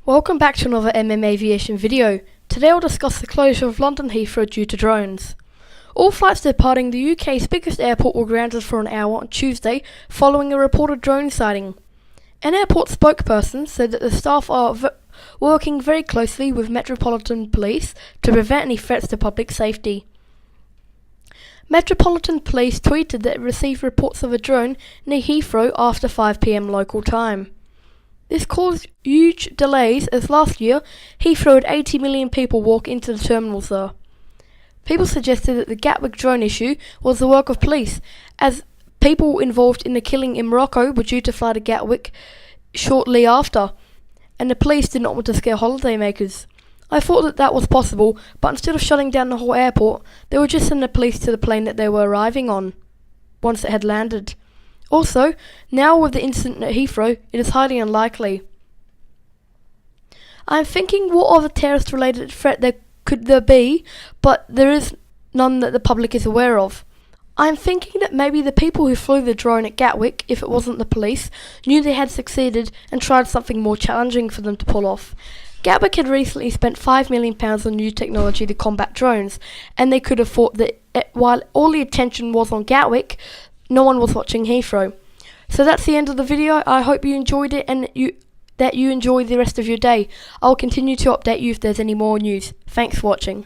Welcome back to another Aviation video. Today I'll discuss the closure of London Heathrow due to drones. All flights departing the UK's biggest airport were grounded for an hour on Tuesday following a reported drone sighting. An airport spokesperson said that the staff are working very closely with Metropolitan Police to prevent any threats to public safety. Metropolitan Police tweeted that it received reports of a drone near Heathrow after 5 PM local time. This caused huge delays as last year Heathrow had 80 million people walk into the terminals there. People suggested that the Gatwick drone issue was the work of police, as people involved in the killing in Morocco were due to fly to Gatwick shortly after, and the police did not want to scare holidaymakers. I thought that was possible, but instead of shutting down the whole airport, they would just send the police to the plane that they were arriving on once it had landed. Also, now with the incident at Heathrow, it is highly unlikely. I am thinking what other terrorist-related threat could there be, but there is none that the public is aware of. I am thinking that maybe the people who flew the drone at Gatwick, if it wasn't the police, knew they had succeeded and tried something more challenging for them to pull off. Gatwick had recently spent £5 million on new technology to combat drones, and they could have thought that while all the attention was on Gatwick, no one was watching Heathrow. So that's the end of the video. I hope you enjoyed it and that you enjoy the rest of your day. I'll continue to update you if there's any more news. Thanks for watching.